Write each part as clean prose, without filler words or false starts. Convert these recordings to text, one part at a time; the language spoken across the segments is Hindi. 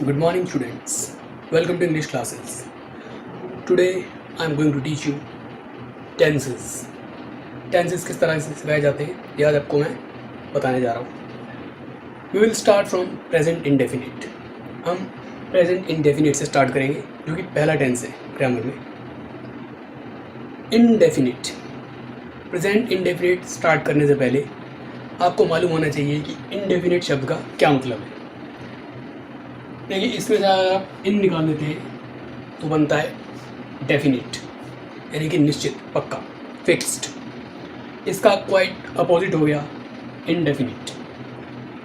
Good morning, students. Welcome to English classes. Today I am going to teach you tenses. Tenses किस तरह से सिखाए जाते हैं ये आज आपको मैं बताने जा रहा हूँ. We will start from present indefinite. हम present indefinite से start करेंगे जो कि पहला tense है ग्रामर में. Indefinite. Present indefinite start करने से पहले आपको मालूम होना चाहिए कि indefinite शब्द का क्या मतलब है. देखिए इसमें से अगर आप इन निकाल देते हैं तो बनता है डेफिनिट, यानी कि निश्चित, पक्का, फिक्स्ड. इसका क्वाइट अपोजिट हो गया इनडेफिनिट.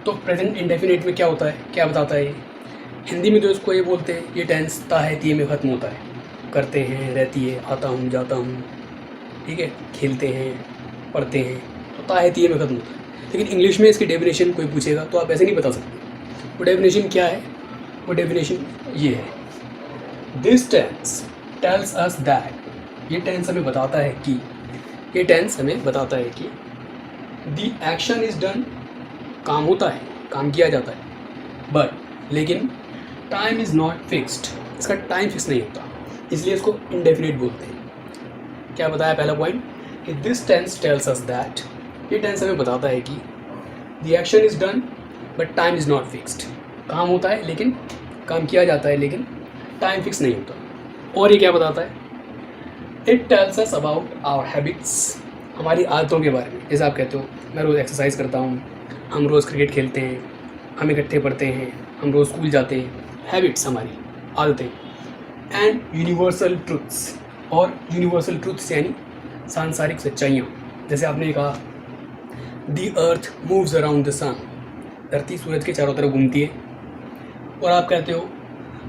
तो प्रेजेंट इनडेफिनिट में क्या होता है, क्या बताता है? हिंदी में तो इसको ये बोलते हैं, ये टेंस ता है ती में ख़त्म होता है. करते हैं, रहती है, आता हूँ, जाता हूँ, ठीक है, खेलते हैं, पढ़ते हैं, तो ता है ती में ख़त्म होता है. लेकिन इंग्लिश में इसकी डेफिनेशन कोई पूछेगा तो आप ऐसे नहीं बता सकते. वो डेफिनेशन क्या है? वो डेफिनेशन ये है, this tense tells us that. ये टेंस हमें बताता है कि, ये टेंस हमें बताता है कि द एक्शन इज डन, काम होता है, काम किया जाता है, बट लेकिन टाइम इज़ नॉट फिक्स्ड, इसका टाइम फिक्स नहीं होता, इसलिए इसको इनडेफिनिट बोलते हैं. क्या बताया पहला पॉइंट कि this tense tells us that. ये टेंस हमें बताता है कि the action is done but time is not fixed. काम होता है लेकिन काम किया जाता है लेकिन टाइम फिक्स नहीं होता. और ये क्या बताता है? It tells us about our habits, हमारी आदतों के बारे में. जैसे आप कहते हो मैं रोज़ एक्सरसाइज करता हूँ, हम रोज़ क्रिकेट खेलते हैं, हम इकट्ठे पढ़ते हैं, हम रोज़ स्कूल जाते हैं. हैबिट्स हमारी आदतें. एंड यूनिवर्सल ट्रुथ्स, और यूनिवर्सल ट्रुथ्स यानी सांसारिक सच्चाइयाँ. जैसे आपने कहा the earth moves around the sun, धरती सूरज के चारों तरफ घूमती है. और आप कहते हो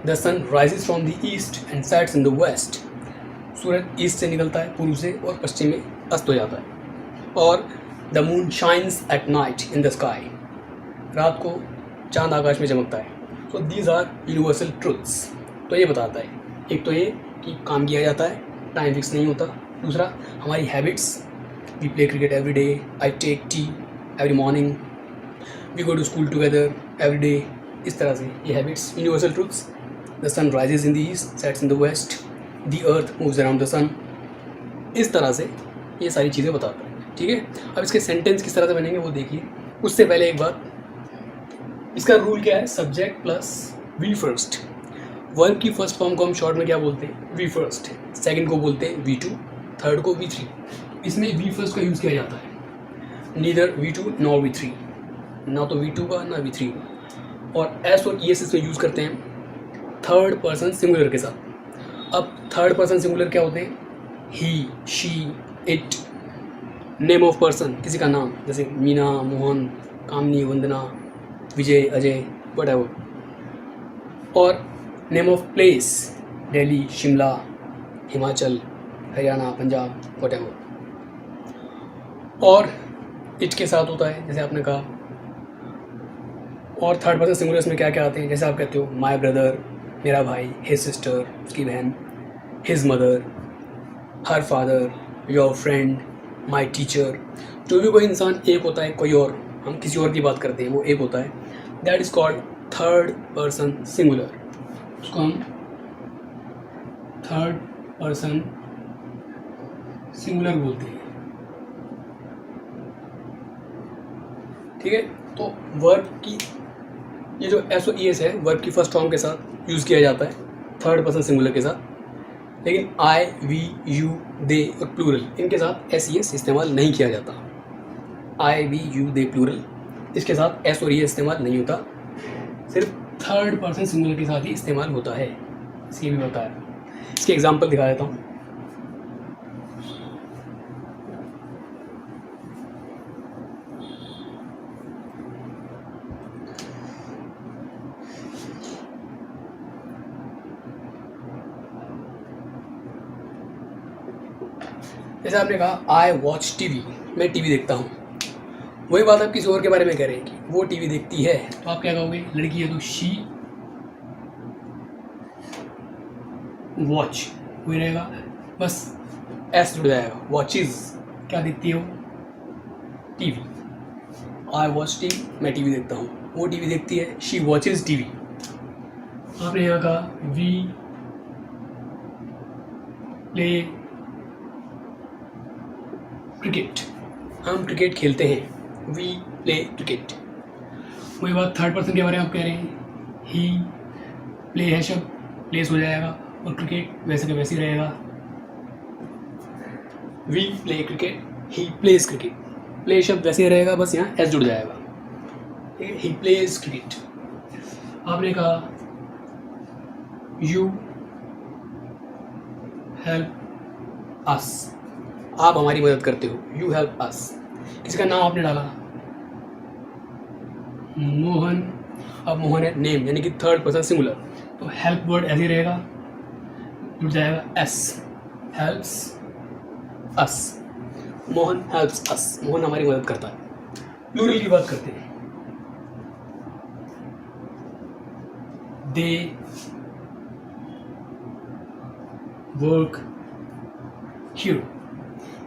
the sun rises from the east and sets in the west, सूरज ईस्ट से निकलता है, पूर्व से, और पश्चिम में अस्त हो जाता है. और the moon shines at night in the sky, रात को चांद आकाश में चमकता है. So these are universal truths. तो ये बताता है, एक तो ये कि काम किया जाता है, टाइम फिक्स नहीं होता. दूसरा हमारी habits, we play cricket every day, I take tea every morning, we go to school together every day. इस तरह से ये habits, universal truths. The sun rises in the east, sets in the west, the earth moves around the sun. इस तरह से ये सारी चीज़ें बताता है. ठीक है, अब इसके सेंटेंस किस तरह से बनेंगे वो देखिए. उससे पहले एक बात, इसका रूल क्या है? Subject plus V first. Verb की फर्स्ट फॉर्म को हम शॉर्ट में क्या बोलते हैं? V first. सेकेंड को बोलते हैं वी टू, थर्ड को वी थ्री. इसमें वी फर्स्ट का यूज़ किया जाता है. Neither V two nor V three, ना तो वी टू का ना वी थ्री का. और एस और ई एस इसमें यूज़ करते हैं थर्ड पर्सन सिंगुलर के साथ. अब थर्ड पर्सन सिंगुलर क्या होते हैं? He, she, it. Name of person, किसी का नाम, जैसे मीना, मोहन, कामनी, वंदना, विजय, अजय, व्हाटएवर. और name of place, Delhi, Shimla, Himachal, Haryana, Punjab, whatever. और इट के साथ होता है, जैसे आपने कहा. और थर्ड पर्सन सिंगुलर में क्या क्या आते हैं? जैसे आप कहते हो माय ब्रदर, मेरा भाई, हिज सिस्टर, उसकी बहन, his mother, her father, your friend, my teacher. जो भी कोई इंसान एक होता है, कोई और, हम किसी और की बात करते हैं, वो एक होता है, that is called third person singular. उसको हम थर्ड पर्सन सिंगुलर बोलते हैं. ठीक है, तो वर्ब की ये जो एस ओ ई एस है, वर्ब की फर्स्ट फॉर्म के साथ यूज़ किया जाता है, थर्ड पर्सन सिंगुलर के साथ. लेकिन आई, वी, यू, दे और प्लूरल, इनके साथ एस ई एस इस्तेमाल नहीं किया जाता. आई, वी, यू, दे, प्लूरल, इसके साथ एस और ई एस इस्तेमाल नहीं होता. सिर्फ थर्ड पर्सन सिंगुलर के साथ ही इस्तेमाल होता है. इसलिए भी बताया. इसके एग्जाम्पल दिखा देता हूँ. जैसे आपने कहा आई वॉच टीवी, मैं टीवी देखता हूँ. वही बात आप किसी और के बारे में कह रहे हैं कि वो टीवी देखती है, तो आप क्या कहोगे? लड़की है तो शी वॉच, वही रहेगा, बस एस जुड़ जाएगा. वॉचेज, क्या देखती हो? टीवी. आई वॉच टीवी, मैं टीवी देखता हूँ. वो टीवी देखती है, शी वॉचेज टीवी. आपने यहाँ कहा वी प्ले क्रिकेट, हम क्रिकेट खेलते हैं, वी प्ले क्रिकेट। वही बात थर्ड पर्सन के बारे में आप कह रहे हैं, ही प्ले है शब्द प्लेस हो जाएगा और क्रिकेट वैसे का वैसे ही रहेगा। We play cricket, he plays cricket, play शब्द वैसे ही रहेगा, बस यहाँ एस जुड़ जाएगा, ठीक है, ही प्लेज क्रिकेट। आपने कहा यू हेल्प अस, आप हमारी मदद करते हो, यू हेल्प अस। किसी का नाम आपने डाला मोहन, अब मोहन है नेम यानी कि थर्ड पर्सन सिंगुलर, तो हेल्प वर्ड ऐसे ही रहेगा, जुड़ जाएगा S, helps us, Mohan helps us, Mohan हमारी मदद करता है। प्लूरल की बात करते हैं, दे वर्क हियर,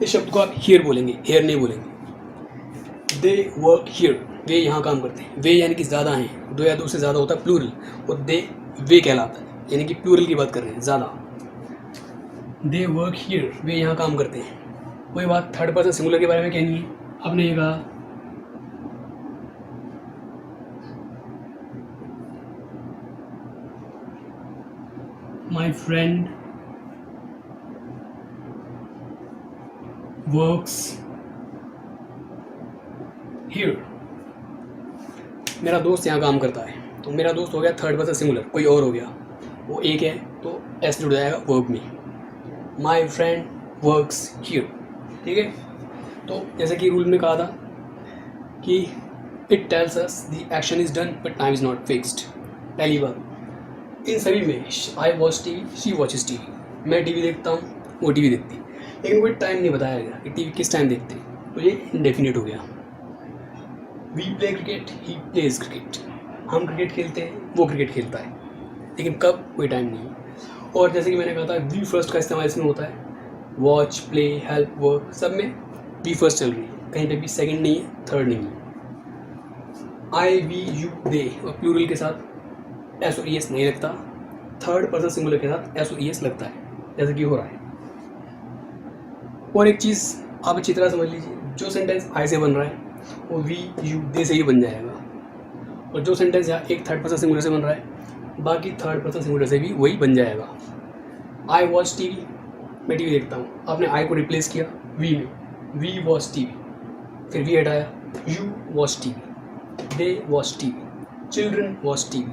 इस शब्द को आप हियर बोलेंगे, हेयर नहीं बोलेंगे। दे वर्क हियर, वे यहाँ काम करते हैं, वे यानी कि ज़्यादा हैं, दो या दो से ज़्यादा होता है प्लूरल, और दे वे कहलाता है, यानी कि प्लूरल की बात कर रहे हैं, ज़्यादा। दे वर्क हियर, वे यहाँ काम करते हैं। वही बात थर्ड पर्सन सिंगुलर के बारे में कहनी है, आपने ये कहा माई फ्रेंड वर्क्स हियर, मेरा दोस्त यहाँ काम करता है, तो मेरा दोस्त हो गया थर्ड पर्सन सिंगुलर, कोई और हो गया, वो एक है तो एस जुड़ जाएगा वर्ब में, माई फ्रेंड वर्क्स हियर, ठीक है। तो जैसे कि रूल में कहा था कि it tells us the action is done but time is not fixed. पहली बात इन सभी में आई watch TV, she watches TV, मैं टीवी देखता हूँ, वो टीवी देखती है, लेकिन कोई टाइम नहीं बताया गया कि टीवी किस टाइम देखते हैं, तो ये इंडेफिनिट हो गया। We play cricket, he plays cricket, हम क्रिकेट खेलते हैं, वो क्रिकेट खेलता है, लेकिन कब कोई टाइम नहीं है। और जैसे कि मैंने कहा था वी फर्स्ट का इस्तेमाल इसमें होता है, वॉच प्ले हेल्प वर्क सब में वी फर्स्ट चल रही है, कहीं पे भी सेकंड नहीं है, थर्ड नहीं है। आई वी यू दे और प्लूरल के साथ एस और ई एस नहीं लगता, थर्ड पर्सन सिंगुलर के साथ एस और ई एस लगता है, जैसे कि हो रहा है। और एक चीज़ आप अच्छी तरह समझ लीजिए, जो सेंटेंस आई से बन रहा है वो वी यू दे से ही बन जाएगा, और जो सेंटेंस यहाँ एक थर्ड पर्सन सिंगुलर से बन रहा है बाकी थर्ड पर्सन सिंगुलर से भी वही बन जाएगा। आई वॉच टीवी, मैं टीवी देखता हूँ, आपने आई को रिप्लेस किया वी में, वी वॉच टीवी, फिर वी हटाया, you watch TV, they watch TV, children watch TV,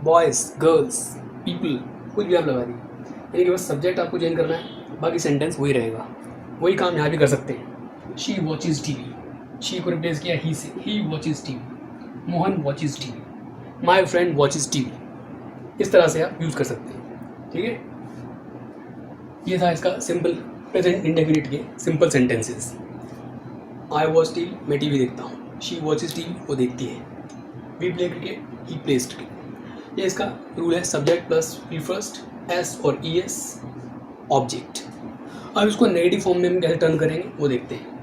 boys girls people, कुछ भी आप लगा दिए, यानी कि बस सब्जेक्ट आपको चेंज करना है, बाकी सेंटेंस वही रहेगा। वही काम यहाँ भी कर सकते हैं, शी वॉचेज़ टीवी, शी को रिप्लेस किया ही से, he watches TV, Mohan watches TV, my friend watches TV, इस तरह से आप यूज़ कर सकते हैं, ठीक है। ये था इसका सिंपल प्रेजेंट इंडेफिनिट के simple sentences. I watch TV, मैं टीवी देखता हूँ, शी वॉचेज़ टीवी, वो देखती है, we play cricket, he plays cricket. ये इसका रूल है, subject plus V first, S और ई एस ऑब्जेक्ट। अब इसको नेगेटिव फॉर्म में हम कैसे टर्न करेंगे वो देखते हैं।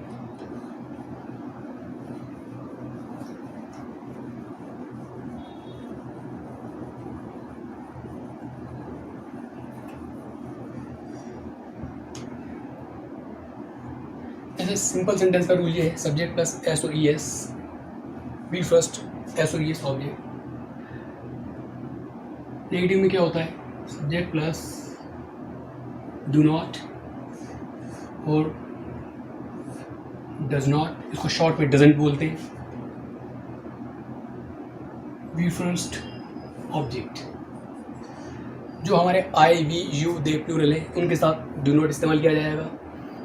ऐसे सिंपल सेंटेंस का रूल ये है, सब्जेक्ट प्लस एस और E S, V first S और ई एस ऑब्जेक्ट। नेगेटिव में क्या होता है, सब्जेक्ट प्लस डू नॉट और डज नॉट, इसको शॉर्ट में डजंट बोलते हैं, वी फर्स्ट ऑब्जेक्ट। जो हमारे I we you they plural है उनके साथ डू नॉट इस्तेमाल किया जाएगा,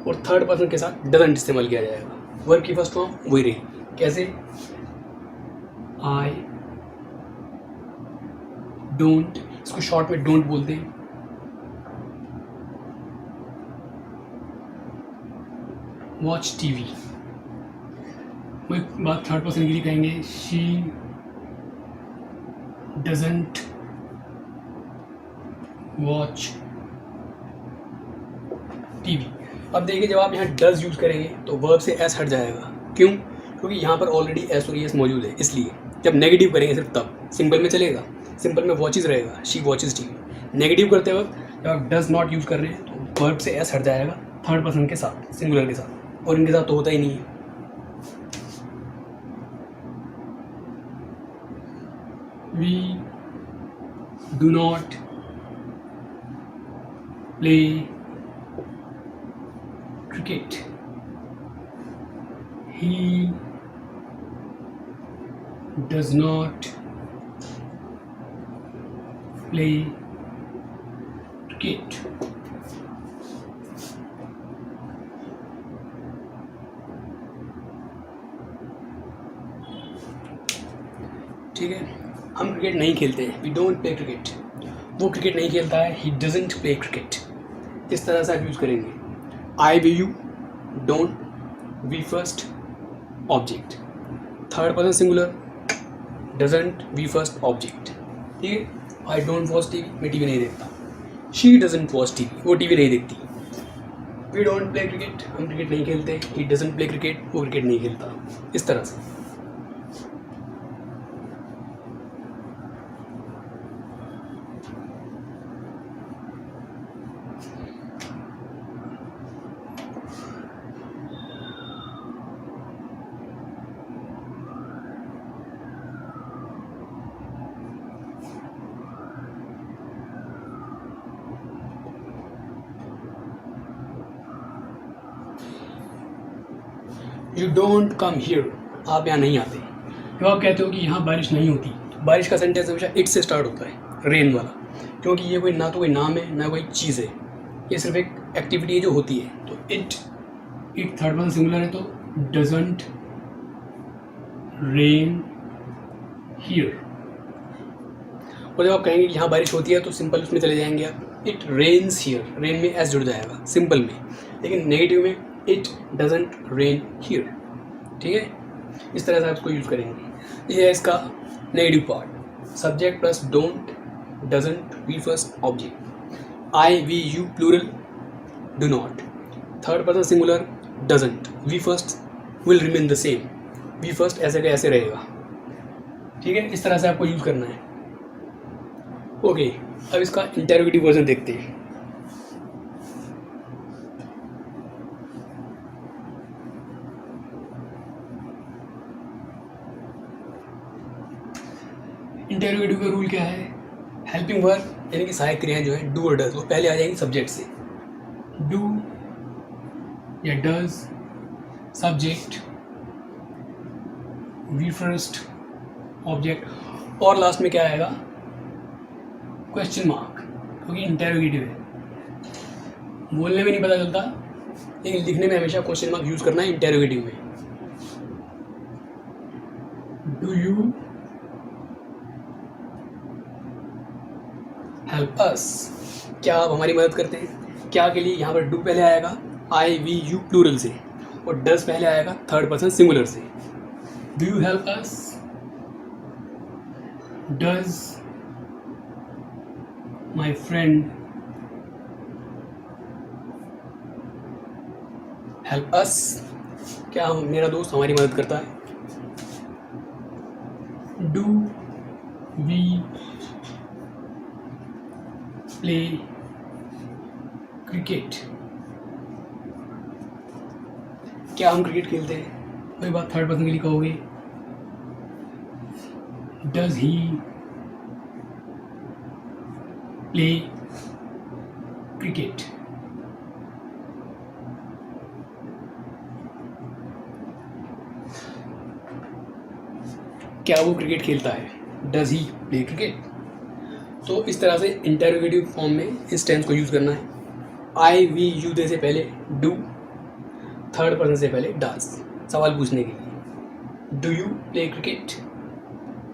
और थर्ड पर्सन के साथ डजंट इस्तेमाल किया जाएगा। वर्ब की फर्स्ट फॉर्म वही रही, कैसे, आई डोंट, इसको शॉर्ट में डोंट बोलते हैं, वॉच टीवी। वही बात थर्ड पर्सन के लिए कहेंगे, शी डजंट वॉच टीवी। अब देखिए जब आप यहाँ डज यूज़ करेंगे तो वर्ब से एस हट जाएगा, क्यों, क्योंकि यहाँ पर ऑलरेडी एस और ई एस मौजूद है, इसलिए जब नेगेटिव करेंगे सिर्फ तब, सिंपल में चलेगा, सिंपल में वॉचेज रहेगा, शी वॉचेज टीवी। नेगेटिव करते वक्त जब आप डज नॉट यूज़ कर रहे हैं तो वर्ब से एस हट जाएगा थर्ड पर्सन के साथ, सिंगुलर के साथ, और इनके साथ तो होता ही नहीं है। We do not play cricket. He does not play cricket. ठीक है, हम क्रिकेट नहीं खेलते हैं, वी डोंट प्ले क्रिकेट। वो क्रिकेट नहीं खेलता है, ही डजंट प्ले क्रिकेट। इस तरह से आप यूज़ करेंगे। I we you don't, V first object, third person singular, doesn't V first object. ठीक है, आई डोंट वॉच टीवी, मैं टीवी नहीं देखता। शी डजंट वॉच टीवी, वो टीवी नहीं देखती। वी डोंट प्ले क्रिकेट, हम क्रिकेट नहीं खेलते। ही डजंट प्ले क्रिकेट, वो क्रिकेट नहीं खेलता। इस तरह से। यू डोंट कम हियर, आप यहाँ नहीं आते। जब आप कहते हो कि यहाँ बारिश नहीं होती, बारिश का सेंटेंस हमेशा इट से स्टार्ट होता है, रेन वाला, क्योंकि ये कोई ना तो कोई नाम है ना कोई चीज़ है, ये सिर्फ एक एक्टिविटी है जो होती है। तो इट थर्ड पर्सन सिंगुलर है, तो डजंट रेन हियर। और जब आप कहेंगे कि यहाँ बारिश होती है तो सिंपल उसमें चले जाएंगे आप, इट रेन्स हियर, रेन में एस जुड़ जाएगा सिंपल में। लेकिन नेगेटिव में इट डजंट रेन हियर। ठीक है, इस तरह से आप इसको यूज़ करेंगे। ये है इसका negative part, subject plus don't, doesn't V first object. I we you plural, do not, third person singular, doesn't, V first will remain the same, V first ऐसे का ऐसे रहेगा। ठीक है, इस तरह से आपको यूज़ करना है। ओके, अब इसका इंटेरोगेटिव वर्जन देखते हैं। इंटेरोगेटिव का रूल क्या है? हेल्पिंग वर्ब यानी कि सहायक क्रियाएं जो है डू और डज, वो पहले आ जाएंगी सब्जेक्ट से। डू या does subject, V first object, और लास्ट में क्या आएगा? क्वेश्चन मार्क, क्योंकि इंटेरोगेटिव है। बोलने में नहीं पता चलता, लेकिन लिखने में हमेशा क्वेश्चन मार्क यूज करना है इंटेरोगेटिव में। डू यू हेल्प अस, क्या आप हमारी मदद करते हैं? क्या के लिए यहाँ पर डू पहले आएगा आई वी यू प्लूरल से, और डज पहले आएगा थर्ड पर्सन सिंगुलर से। Do you help us, does my friend help अस, क्या मेरा दोस्त हमारी मदद करता है? डू वी प्ले क्रिकेट, क्या हम क्रिकेट खेलते हैं? वही बात थर्ड पर्सन के लिए कहोगे, डज ही प्ले क्रिकेट। क्या वो क्रिकेट खेलता है? Does he play cricket. तो इस तरह से इंटेरोगेटिव फॉर्म में इस टेंस को यूज़ करना है। आई वी यू दे से पहले डू, थर्ड पर्सन से पहले डज, सवाल पूछने के लिए। Do you play cricket,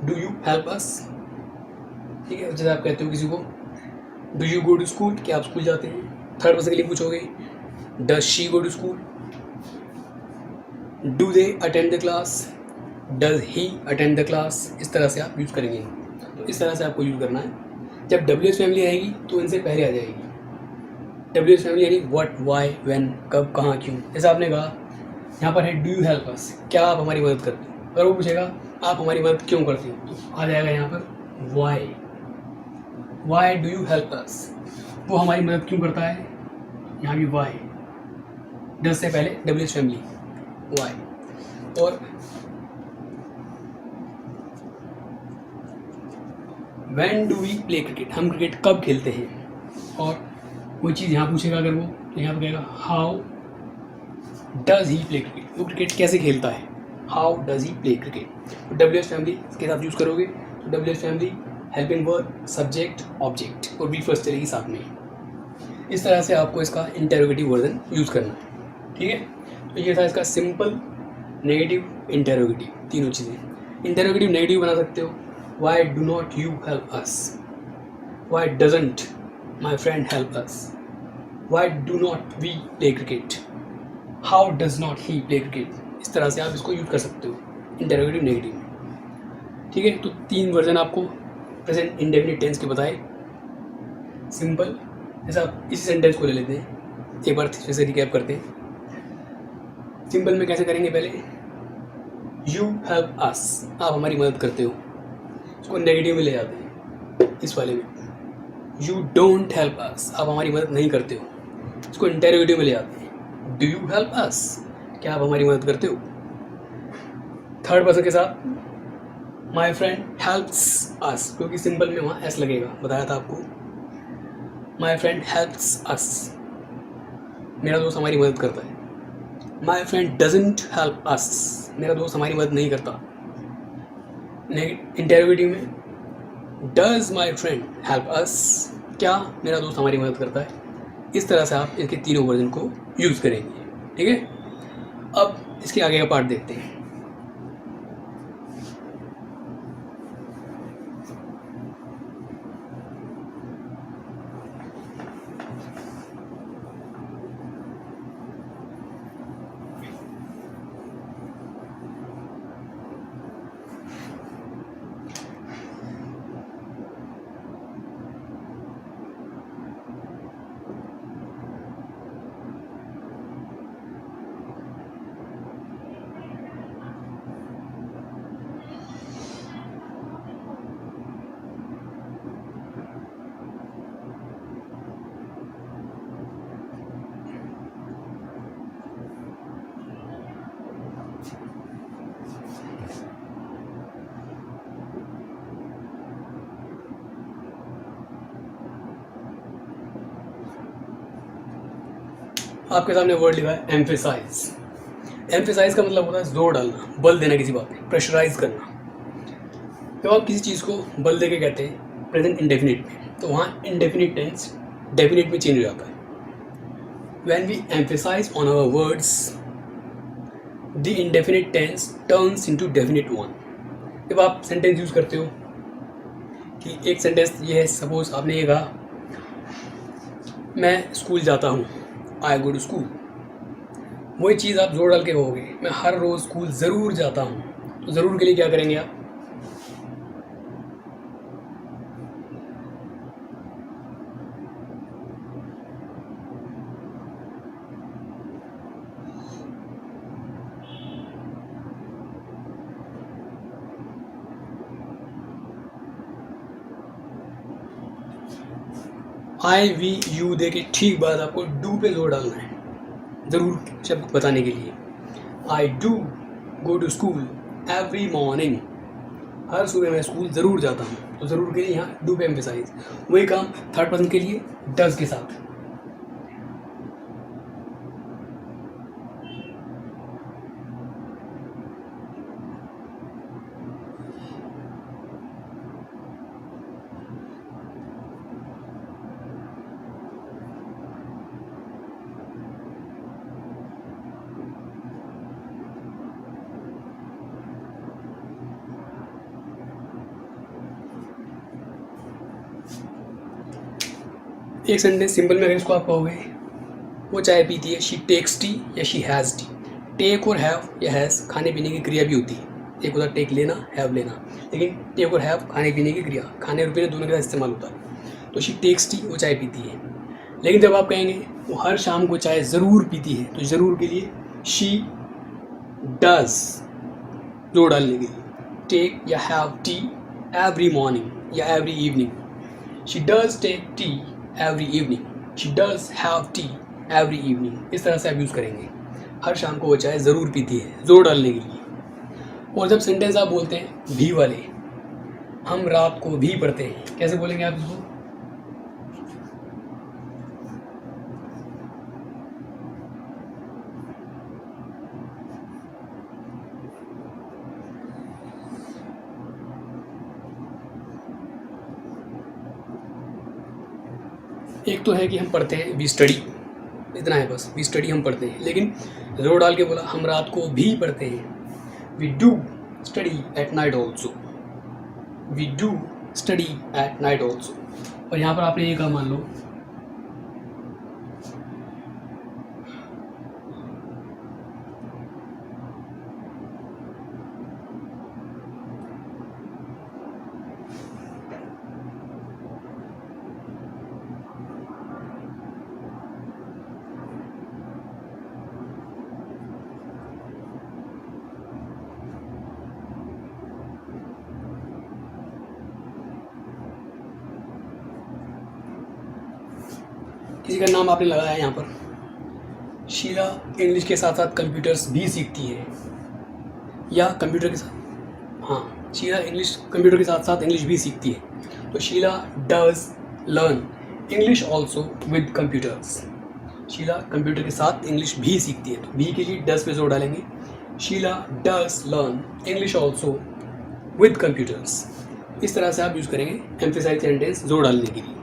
do you help us. ठीक है, जैसे आप कहते हो किसी को do you go to school, क्या आप स्कूल जाते हैं? थर्ड पर्सन के लिए पूछोगे does she go to school, do they attend the class, does he attend the class. इस तरह से आप यूज़ करेंगे। तो इस तरह से आपको यूज़ करना है। जब डब्ल्यू फैमिली आएगी तो इनसे पहले आ जाएगी। डब्ल्यू फैमिली यानी व्हाट, व्हाई, व्हेन, कब, कहाँ, क्यों। जैसे आपने कहा यहाँ पर है डू यू हेल्प अस, क्या आप हमारी मदद करते हो? अगर वो पूछेगा आप हमारी मदद क्यों करते हो, तो आ जाएगा यहाँ पर why. Why do you help अस, वो हमारी मदद क्यों करता है, यहाँ भी वाई, डज से पहले डब्ल्यू एच फैमिली वाई। और when do we play cricket, हम क्रिकेट कब खेलते हैं, और कोई चीज़ यहाँ पूछेगा अगर वो, तो यहाँ पर कहेगा how does he play cricket, वो क्रिकेट कैसे खेलता है, how does he play cricket. W H family के साथ यूज़ करोगे तो W H family helping verb subject object और बी फर्स्ट चलेगी साथ में। इस तरह से आपको इसका इंटेरोगेटिव वर्जन यूज़ करना है, ठीक है। तो ये था इसका सिंपल, नेगेटिव, इंटेरोगेटिव, तीनों चीज़ें। इंटेरोगेटिव नेगेटिव बना सकते हो, why do not you help us, why doesn't my friend help us, why do not we play cricket, how does not he play cricket. इस तरह से आप इसको यूज़ कर सकते हो इंटेरोगेटिव नेगेटिव में, ठीक है। तो 3 वर्जन आपको प्रेजेंट इंडेफिनिट टेंस के बताए, सिंपल। जैसे आप इसी सेंटेंस को ले लेते हैं, एक बार फिर से रिकैप करते हैं। सिंपल में कैसे करेंगे, पहले यू हेल्प अस, आप हमारी मदद करते हो, इसको नेगेटिव में ले जाते हैं। इस वाले में यू डोंट हेल्प अस, आप हमारी मदद नहीं करते हो, इसको इंटेरोगेटिव में ले जाते हैं। डू यू हेल्प अस, क्या आप हमारी मदद करते हो। थर्ड पर्सन के साथ माई फ्रेंड हेल्प्स अस, क्योंकि सिंपल में वहाँ एस लगेगा, बताया था आपको। माई फ्रेंड हेल्प्स अस, मेरा दोस्त हमारी मदद करता है। My friend doesn't help us, मेरा दोस्त हमारी मदद नहीं करता। इंटेरोगेटिव में डज माई फ्रेंड हेल्प अस, क्या मेरा दोस्त हमारी मदद करता है। इस तरह से आप इसके तीनों वर्जन को यूज़ करेंगे, ठीक है। अब इसके आगे का पार्ट देखते हैं। आपके सामने वर्ड लिखा है एम्फेसाइज। एम्फेसाइज का मतलब होता है जोर डालना, बल देना किसी बात पे, प्रेशराइज करना। जब आप किसी चीज़ को बल दे के कहते हैं प्रेजेंट इंडेफिनिट में, तो वहाँ इंडेफिनिट टेंस डेफिनिट में चेंज हो जाता है। When we emphasise on our words the indefinite tense turns into definite one. जब आप सेंटेंस यूज़ करते हो कि एक सेंटेंस ये है, सपोज आपने ये कहा मैं स्कूल जाता हूँ, आई गो टू स्कूल, वही चीज़ आप जोर डाल के कहोगे मैं हर रोज़ स्कूल ज़रूर जाता हूँ। तो ज़रूर के लिए क्या करेंगे आप, आई वी यू दे के ठीक बाद आपको डू पे जोर डालना है ज़रूर शब्द बताने के लिए। I do go to school every morning, हर सुबह मैं स्कूल ज़रूर जाता हूँ। तो ज़रूर के लिए यहाँ डू पे एम्फेसाइज। वही काम थर्ड पर्सन के लिए डज के साथ। एक सेंटेंस सिंपल में अगर इसको आप कहोगे, वो चाय पीती है, शी टेक्स टी या शी हैज़ टी। टेक और हैव या हैज़ खाने पीने की क्रिया भी होती है। एक होता है टेक लेना, हैव लेना, लेकिन टेक और हैव खाने पीने की क्रिया, खाने और पीने दोनों के साथ इस्तेमाल होता है। तो शी टेक्स टी, वो चाय पीती है। लेकिन जब आप कहेंगे वो हर शाम को चाय ज़रूर पीती है, तो ज़रूर के लिए शी डज जोड़ डालने के लिए, टेक या हैव टी एवरी मॉर्निंग या every evening. She does take tea every evening, she does have tea every evening. इस तरह से आप यूज़ करेंगे। हर शाम को वो चाय ज़रूर पीती है, ज़ोर डालने के लिए। और जब सेंटेंस आप बोलते हैं भी वाले, हम रात को भी पढ़ते हैं, कैसे बोलेंगे आप इसको? एक तो है कि हम पढ़ते हैं, वी स्टडी, इतना है बस, वी स्टडी हम पढ़ते हैं। लेकिन जोर डाल के बोला हम रात को भी पढ़ते हैं, we do study at night also, we do study at night also. और यहाँ पर आपने ये कहा, मान लो किसी का नाम आपने लगाया है यहाँ पर, शीला इंग्लिश के साथ साथ कंप्यूटर्स भी सीखती है, या कंप्यूटर के साथ, हाँ, शीला इंग्लिश कंप्यूटर के साथ साथ इंग्लिश भी सीखती है। तो Sheela does learn English also with computers, Sheela computer के साथ इंग्लिश भी सीखती है। तो भी के लिए डज पे जोर डालेंगे, Sheela does learn English also with computers. इस तरह से आप यूज़ करेंगे एम्फेसाइज सेंटेंस जोर डालने के लिए,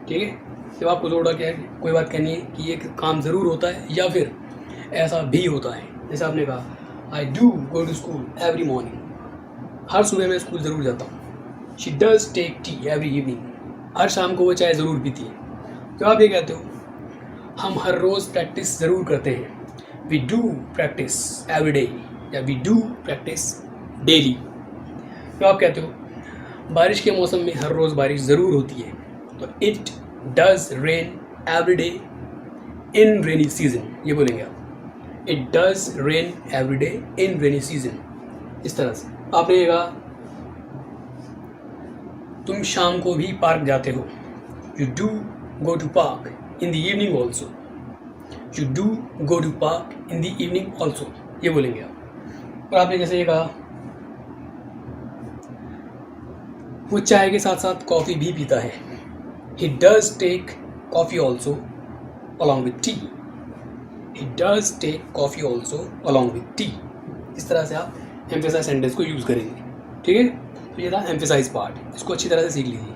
ठीक है। जब आपको जोड़ डाल के कोई बात कहनी है कि ये काम ज़रूर होता है या फिर ऐसा भी होता है, जैसे आपने कहा I do go to school every morning, हर सुबह मैं स्कूल ज़रूर जाता हूँ। She does take tea every evening, हर शाम को वो चाय ज़रूर पीती है। तो आप ये कहते हो हम हर रोज़ प्रैक्टिस ज़रूर करते हैं, we do practice every day, या वी डू प्रैक्टिस डेली। तो आप कहते हो बारिश के मौसम में हर रोज़ बारिश ज़रूर होती है, तो it does rain every day in rainy season, ये बोलेंगे आप, it does rain every day in rainy season. इस तरह से आपने ये कहा तुम शाम को भी पार्क जाते हो, you do go to park in the evening also, you do go to park in the evening also, ये बोलेंगे आप। और आपने जैसे ये कहा वो चाय के साथ साथ कॉफ़ी भी पीता है, he does take coffee also along with tea, he does take coffee also along with tea। इस तरह से आप एम्फेसाइज सेंटेंस को यूज़ करेंगे, ठीक है। तो ये था एम्फेसाइज पार्ट, इसको अच्छी तरह से सीख लीजिए।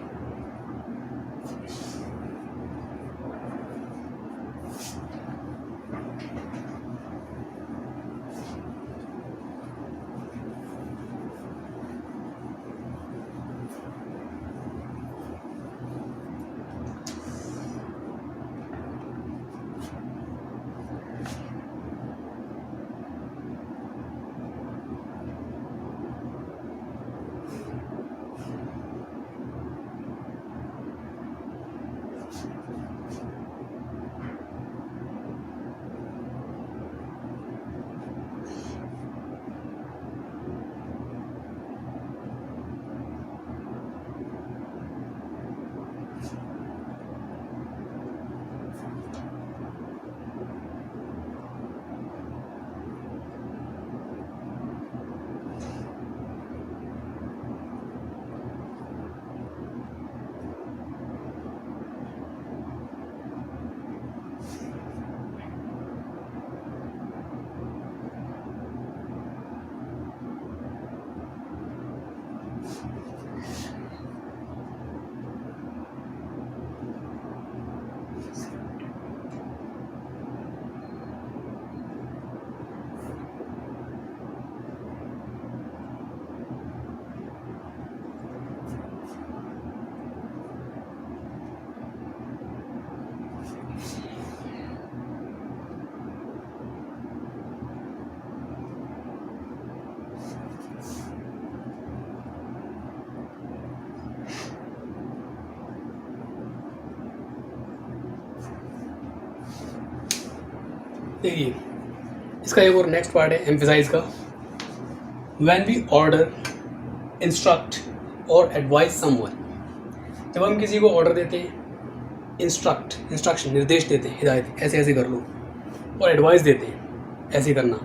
देखिए इसका एक और नेक्स्ट पार्ट है एम्फेसाइज का। व्हेन वी ऑर्डर, इंस्ट्रक्ट और एडवाइस समवन, जब हम किसी को ऑर्डर देते हैं, इंस्ट्रक्शन निर्देश देते हैं, हिदायत ऐसे ऐसे कर लो, और एडवाइस देते हैं ऐसे करना,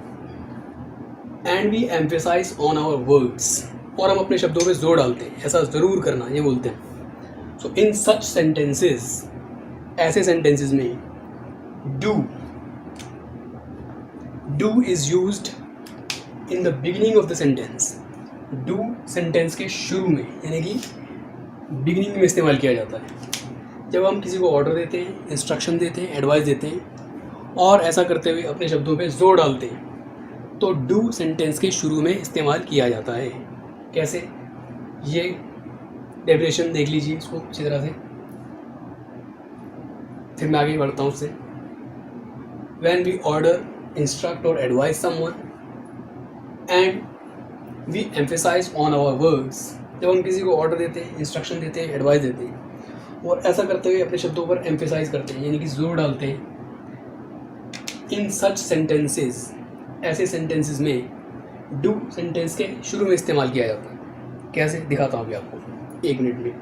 and we emphasise on our words, और हम अपने शब्दों पे जोर डालते हैं, ऐसा ज़रूर करना, ये बोलते हैं। सो इन सच सेंटेंसेस, ऐसे सेंटेंसेस में do is used in the beginning of the sentence. Do sentence के शुरू में, यानी कि बिगिनिंग में इस्तेमाल किया जाता है। जब हम किसी को ऑर्डर देते हैं, इंस्ट्रक्शन देते हैं, एडवाइस देते हैं, और ऐसा करते हुए अपने शब्दों पे जोर डालते हैं, तो डू सेंटेंस के शुरू में इस्तेमाल किया जाता है। कैसे? ये डेफिनेशन देख लीजिए इसको अच्छी तरह से, फिर मैं आगे बढ़ता हूँ उससे। व्हेन वी ऑर्डर, इंस्ट्रक्ट और advice someone and we emphasise on our words, जब हम किसी को ऑर्डर देते हैं, इंस्ट्रक्शन देते हैं, एडवाइस देते हैं, और ऐसा करते हुए अपने शब्दों पर एम्फेसाइज करते हैं, यानी कि जोर डालते हैं। इन सच सेंटेंसेस, ऐसे सेंटेंसेस में डू सेंटेंस के शुरू में इस्तेमाल किया जाता है। कैसे? दिखाता हूँ अभी आपको 1 मिनट में।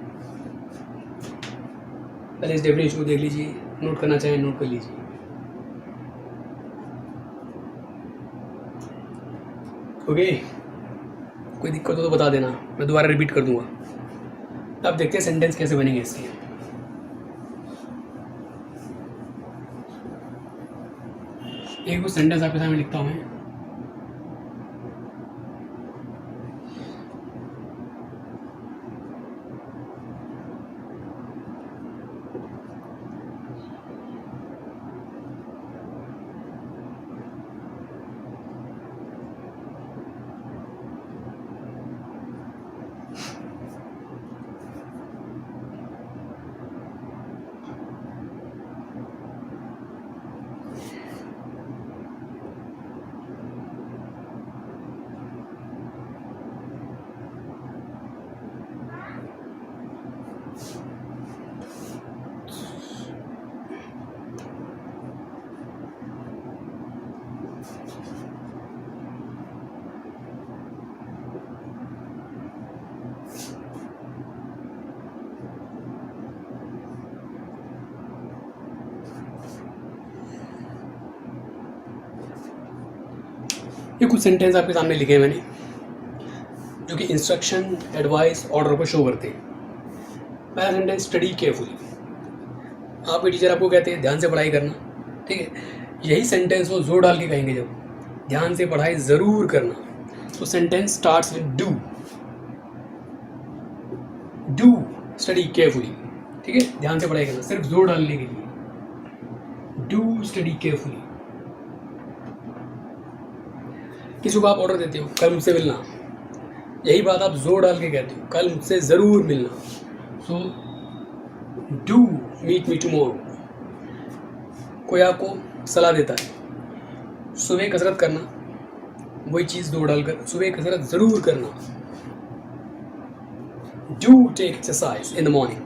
पहले इस डेफिनेशन को देख लीजिए, नोट करना चाहें नोट कर लीजिए। ओके, कोई दिक्कत हो तो बता देना, मैं दोबारा रिपीट कर दूंगा। अब देखते हैं सेंटेंस कैसे बनेंगे इसके। एक वो सेंटेंस आपके सामने लिखता हूँ मैं। ये कुछ सेंटेंस आपके सामने लिखे हैं मैंने, जो कि इंस्ट्रक्शन, एडवाइस, ऑर्डर को शो करते हैं। पहला सेंटेंस, स्टडी केयरफुली। आपके टीचर आपको कहते हैं ध्यान से पढ़ाई करना, ठीक है। यही सेंटेंस वो जोर डाल के कहेंगे जब ध्यान से पढ़ाई ज़रूर करना। तो sentence starts with do study carefully, ठीक है। ध्यान से पढ़ाई करना, सिर्फ जोर डालने के लिए, डू स्टडी केयरफुली। किसी को आप ऑर्डर देते हो, कल मुझसे मिलना, यही बात आप जोर डाल के कहते हो, कल मुझसे ज़रूर मिलना। So do meet me tomorrow. कोई आपको सलाह देता है सुबह कसरत करना, वही चीज़ जोर डालकर सुबह कसरत ज़रूर करना। Do take exercise in the morning.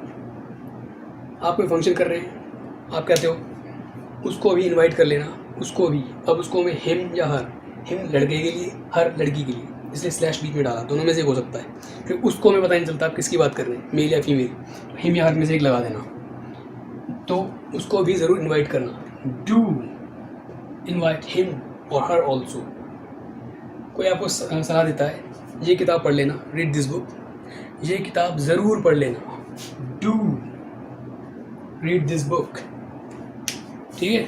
आप कोई फंक्शन कर रहे हैं, आप कहते हो उसको भी इनवाइट कर लेना, उसको भी। अब उसको में हिम या हर, हिम लड़के के लिए, हर लड़की के लिए, इसलिए स्लैश बीच में डाला, दोनों में से एक हो सकता है। फिर उसको में पता नहीं चलता आप किसकी बात कर रहे हैं, मेल या फीमेल, तो हिम या हर में से एक लगा देना। तो उसको भी ज़रूर इनवाइट करना, डू इनवाइट हिम और हर ऑल्सो। कोई आपको सलाह देता है ये किताब पढ़ लेना, रीड दिस बुक, ये किताब ज़रूर पढ़ लेना, डू रीड दिस बुक, ठीक है।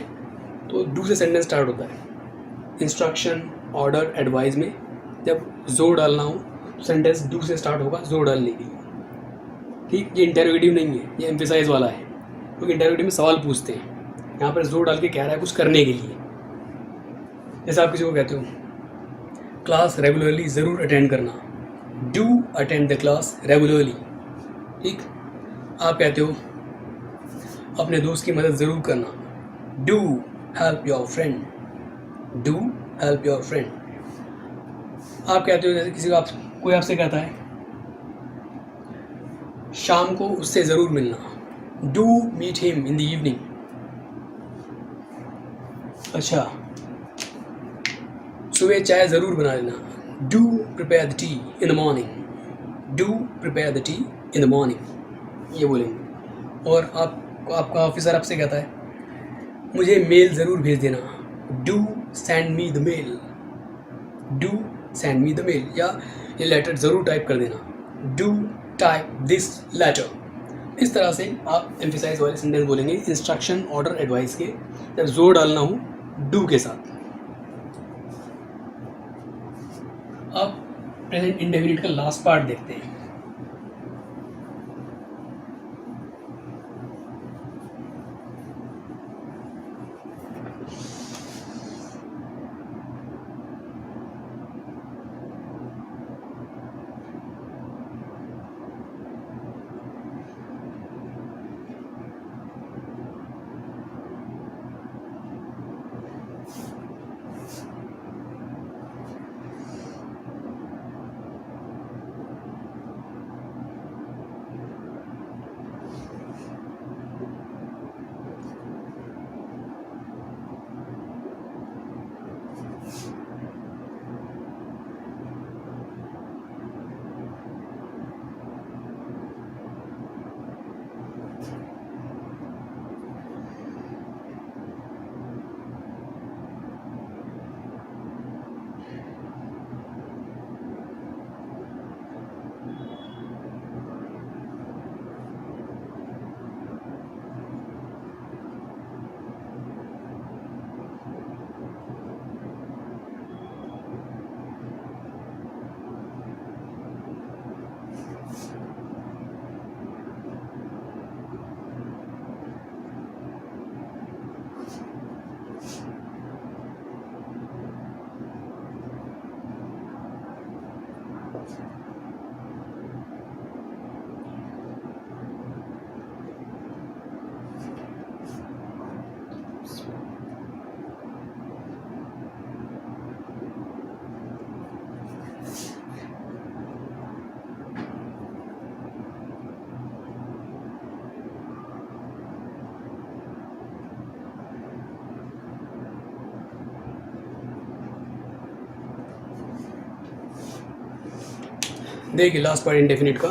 तो डू से सेंटेंस स्टार्ट होता है। इंस्ट्रक्शन, ऑर्डर, एडवाइस में जब जोर डालना हो तो सेंटेंस डू से स्टार्ट होगा, जोर डालने के लिए, ठीक। ये इंटेरोगेटिव नहीं है, ये एम्फेसाइज वाला है, क्योंकि इंटेरोगेटिव में सवाल पूछते हैं, यहाँ पर जोर डाल के कह रहा है कुछ करने के लिए। जैसे आप किसी को कहते हो क्लास रेगुलरली ज़रूर अटेंड करना, do attend the class regularly, ठीक। आप कहते हो अपने दोस्त की मदद ज़रूर करना, do help your friend, do help your friend. आप कहते हो जैसे किसी को कोई आपसे कहता है शाम को उससे ज़रूर मिलना, do meet him in the evening. अच्छा, सुबह चाय ज़रूर बना लेना, do prepare the tea in the morning, do prepare the tea in the morning. ये बोलेंगे। और आपका ऑफिसर आपसे कहता है मुझे मेल ज़रूर भेज देना, do send me the mail, do send me the mail, या ये लेटर ज़रूर टाइप कर देना, डू टाइप दिस लेटर। इस तरह से आप एम्फेसाइज वाले सेंटेंस बोलेंगे इंस्ट्रक्शन, ऑर्डर, एडवाइस के, जब जोर डालना हो डू के साथ। अब प्रेजेंट इंडेफिनिट का लास्ट पार्ट देखते हैं। देखिए लास्ट पार्ट इंडेफिनिट का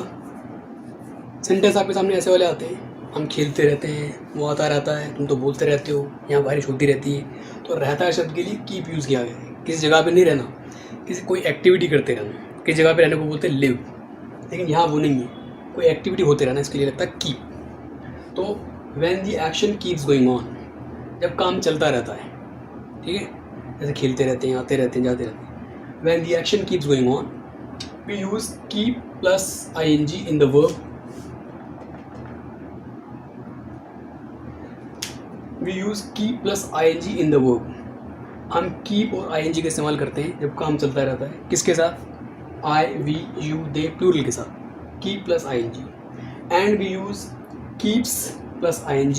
सेंटेंस आपके सामने ऐसे वाले आते हैं, हम खेलते रहते हैं, वो आता रहता है, तुम तो बोलते रहते हो, यहाँ बारिश होती रहती है। तो रहता है शब्द के लिए कीप यूज़ किया गया है। किसी जगह पे नहीं रहना, किसी कोई एक्टिविटी करते रहना। किसी जगह पे रहने को बोलते हैं लिव, लेकिन यहाँ वो नहीं है, कोई एक्टिविटी होते रहना, इसके लिए लगता है कीप। तो when the action keeps going on, जब काम चलता रहता है, ठीक है, जैसे खेलते रहते हैं, आते रहते हैं, जाते रहते हैं। When the action keeps going on, we use keep plus ing in the verb. We use keep plus ing in the verb. हम keep और ing का इस्तेमाल करते हैं जब काम चलता रहता है। किसके साथ? I, we, you, they plural के साथ, keep plus ing. And we use keeps plus ing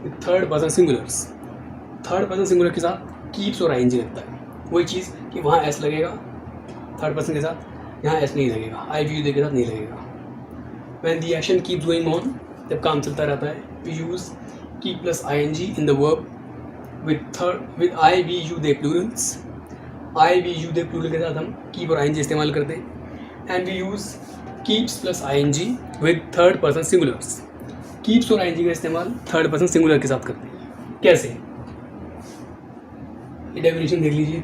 with third person singulars. Third person singular के साथ keeps और ing लगता है। वही चीज़ कि वहाँ s लगेगा थर्ड पर्सन के साथ, यहाँ एस नहीं लगेगा, आई वी यू के साथ नहीं लगेगा। When the action keeps going on, जब काम चलता रहता है, we use keep plus I N G in the verb with I we you they plurals. I we you they plural के साथ हम कीप और आई एन जी इस्तेमाल करते हैं। And we use keeps plus I N G with third person singulars. Keeps और आई एन जी का इस्तेमाल थर्ड पर्सन सिंगुलर के साथ करते हैं। कैसे? ये डेफिनेशन देख लीजिए।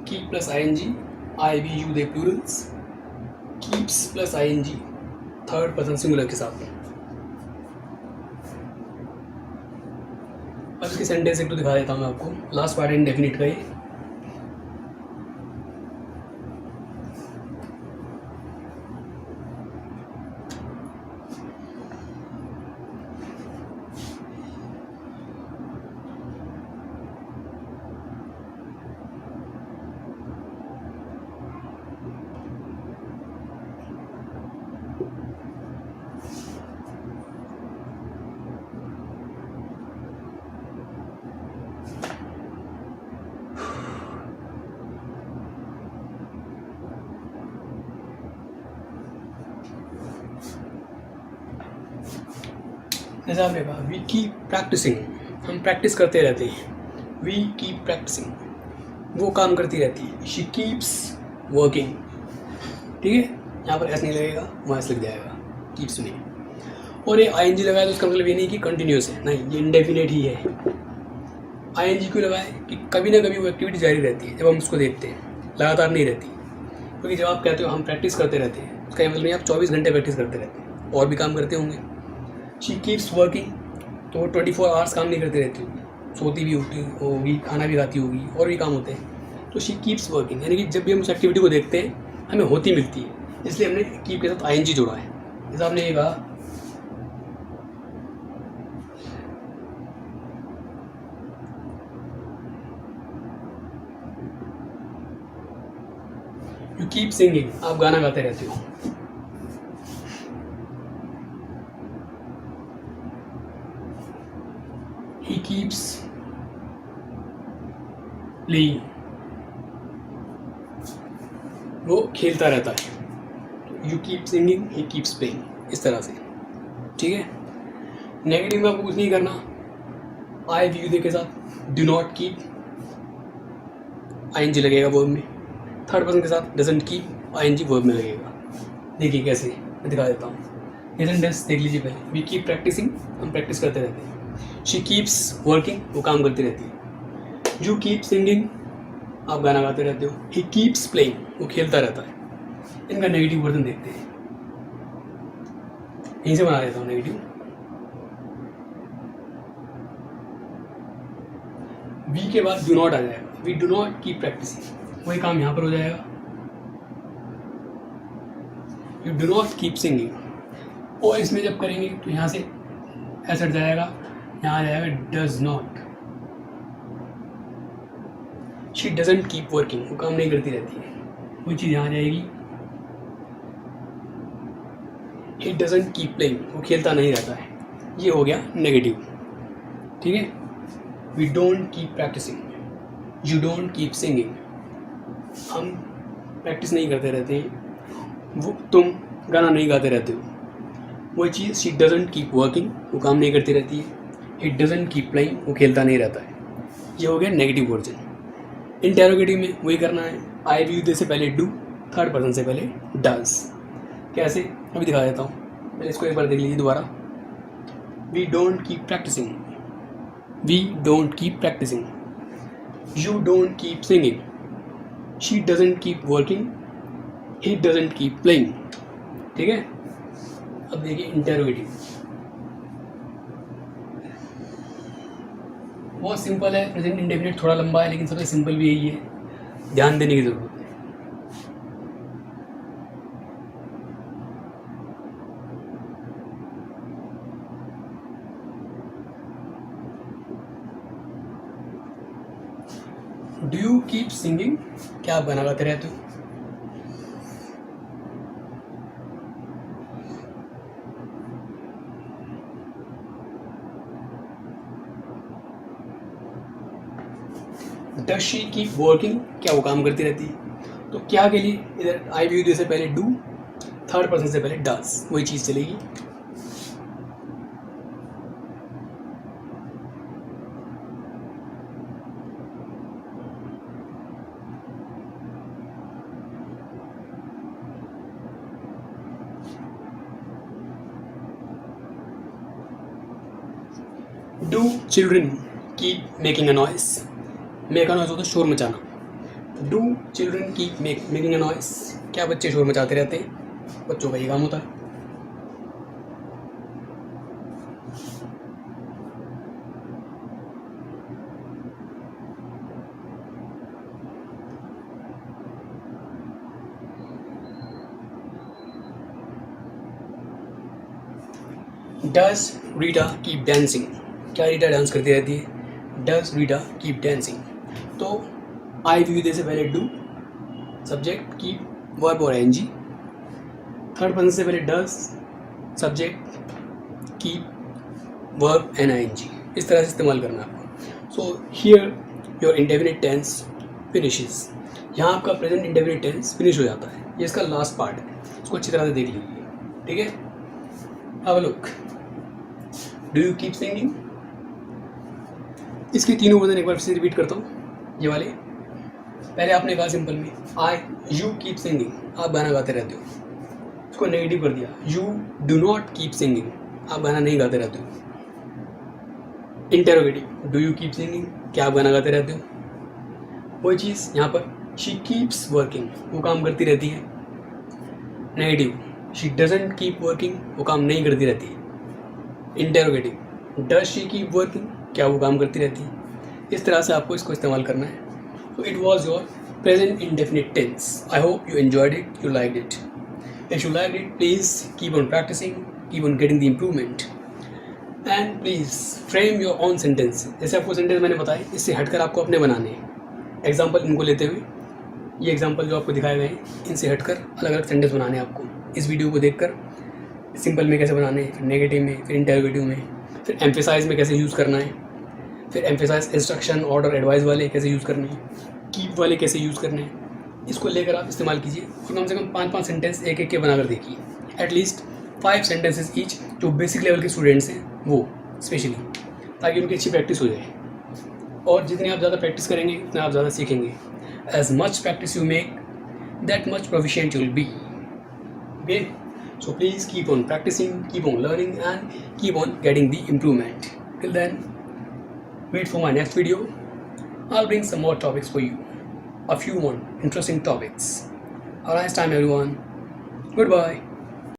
keep plus ing, I, we, you, they plurals, keeps plus ing, third person singular के साथ। अब इसके सेंटेंस एक तो दिखा देता हूँ मैं आपको, लास्ट पार्ट इंडेफिनिट का ये। जैसे आपने कहा वी कीप प्रैक्टिसिंग, हम प्रैक्टिस करते रहते हैं। वी कीप प्रैक्टिसिंग, वो काम करती रहती है, शी कीप्स वर्किंग। ठीक है, यहाँ पर एस नहीं लगेगा, वहाँ एस लग जाएगा, कीप्स नहीं। और ये आई एन जी लगाया तो उसका मतलब ये नहीं कि कंटिन्यूस है, नहीं, ये इंडेफिनेट ही है। आई एन जी क्यों लगाए कि कभी ना कभी वो एक्टिविटी जारी रहती है जब हम उसको देखते हैं, लगातार नहीं रहती। क्योंकि जब आप कहते हो हम प्रैक्टिस करते रहते हैं, उसका मतलब नहीं आप 24 घंटे प्रैक्टिस करते रहते हैं, और भी काम करते होंगे। शी कीप्स वर्किंग, तो वो 24 आवर्स काम नहीं करती रहती होगी, सोती भी होगी, खाना भी खाती होगी, और भी काम होते हैं। तो शी कीप्स वर्किंग, यानी कि जब भी हम उस एक्टिविटी को देखते हैं हमें होती मिलती है, इसलिए हमने कीप के साथ आई एन जी जोड़ा है। जैसे आपने ये कहा यू कीप सिंगिंग, आप गाना गाते रहते हो। ही कीप्स प्लेइंग, वो खेलता रहता है। You keep singing, he keeps playing, इस तरह से। ठीक है, नेगेटिव में आपको कुछ नहीं करना, आई वी दे के साथ do not keep, I N G लगेगा वर्ब में। थर्ड पर्सन के साथ doesn't keep, I N G verb में लगेगा। देखिए कैसे, मैं दिखा देता हूँ। डजंट डज देख लीजिए पहले। वी कीप प्रैक्टिसिंग, हम प्रैक्टिस करते रहते हैं। शी कीप्स वर्किंग, वो काम करती रहती है। यू कीप सिंगिंग, आप गाना गाते रहते हो। ही कीप्स प्लेइंग, वो खेलता रहता है। इनका नेगेटिव वर्जन देखते हैं, यहीं से बना देता हूँ नेगेटिव। वी के बाद डू नॉट आ जाएगा, we do not keep practising, वही काम यहाँ पर हो जाएगा। You do not keep singing, और इसमें जब करेंगे तो यहाँ से ऐसा जाएगा, यहाँ आ जाएगा does not. She doesn't keep working, वो काम नहीं करती रहती है, वही चीज़ यहाँ आ जाएगी। ही डजंट कीप प्लेइंग, वो खेलता नहीं रहता है, ये हो गया नेगेटिव। ठीक है, we don't keep practising, you don't keep singing, हम प्रैक्टिस नहीं करते रहते हैं, वो तुम गाना नहीं गाते रहते हो, वही चीज़। शी डजंट कीप वर्किंग, वो काम नहीं करती रहती है। ही डजंट कीप प्लेइंग, वो खेलता नहीं रहता है, ये हो गया नेगेटिव वर्जन। इंटेरोगेटिव में वही करना है, आई वी दे से पहले डू, थर्ड पर्सन से पहले डज। कैसे, अभी दिखा देता हूँ, पहले इसको एक बार देख लीजिए दोबारा। We don't keep practising, we don't keep practising, you don't keep singing, she doesn't keep working, he doesn't keep playing. ठीक है, अब देखिए इंटेरोगेटिव, बहुत सिंपल है। प्रेजेंट इंडेफिनिट थोड़ा लंबा है, लेकिन सबसे सिंपल भी यही है, ध्यान देने की जरूरत है। डू यू कीप सिंगिंग, क्या आप गाना गाते रहते हो? डज शी कीप वर्किंग, क्या वो काम करती रहती है? तो क्या के लिए इधर आई वी से पहले डू, थर्ड पर्सन से पहले डज, वही चीज़ चलेगी। Do children keep making a noise, make a noise होता है शोर मचाना। Do children keep making a noise, क्या बच्चे शोर मचाते रहते हैं? बच्चों का ये काम होता है। डज रीटा कीप डांसिंग, क्या रीटा डांस करती रहती है? Does Rita keep dancing. तो आई वी दे से पहले डू, सब्जेक्ट कीप वर्ब और एन जी, थर्ड पर्सन से पहले does, subject keep verb N I N G, इस तरह से इस्तेमाल करना आपको। So here your indefinite tense finishes, यहाँ आपका प्रेजेंट इंडेफिनिट टेंस फिनिश हो जाता है। ये इसका लास्ट पार्ट है, इसको अच्छी तरह से देख लीजिए। ठीक है, have a look. Do you keep singing, इसके तीनों वर्जन एक बार फिर से रिपीट करता हूँ। ये वाले, पहले आपने कहा सिंपल में यू कीप सिंगिंग, आप गाना गाते रहते हो। इसको नेगेटिव कर दिया, you do not keep singing, आप गाना नहीं गाते रहते हो। Interrogative, do you keep singing, क्या आप गाना गाते रहते हो। वही चीज़ यहाँ पर शी कीप्स वर्किंग, वो काम करती रहती है। Negative, she doesn't keep working, वो काम नहीं करती रहती है। Interrogative, does she keep working, क्या वो काम करती रहती है। इस तरह से आपको इसको इस्तेमाल करना है। So it was your present indefinite tense. I hope you enjoyed it, you liked it. If you liked it, please keep on practicing, keep on getting the improvement. And please frame your own sentence. जैसे आपको सेंटेंस मैंने बताया, इससे हटकर आपको अपने बनाने हैं। एग्जाम्पल इनको लेते हुए, ये एग्जाम्पल जो आपको दिखाए गए हैं, इनसे हटकर अलग अलग सेंटेंस बनाने हैं आपको। इस वीडियो को देखकर सिंपल में कैसे बनाने हैं, फिर नेगेटिव में, फिर इंटेरोगेटिव में, फिर एम्फेसाइज में कैसे यूज़ करना है, फिर एम्फेसाइज, इंस्ट्रक्शन, ऑर्डर, एडवाइस वाले कैसे यूज़ करने हैं, कीप वाले कैसे यूज़ करने हैं। इसको लेकर आप इस्तेमाल कीजिए और कम से कम 5-5 सेंटेंस एक एक के बनाकर देखिए। एटलीस्ट 5 सेंटेंसेस ईच, जो बेसिक लेवल के स्टूडेंट्स हैं वो स्पेशली, ताकि उनकी अच्छी प्रैक्टिस हो जाए। और जितनी आप ज़्यादा प्रैक्टिस करेंगे उतना आप ज़्यादा सीखेंगे। As much practice you make, that much proficient you will be. Okay, so please keep on practising, keep on learning and keep on getting the improvement. Till then, wait for my next video. I'll bring some more topics for you. A few more interesting topics. Have a nice time, everyone. Goodbye.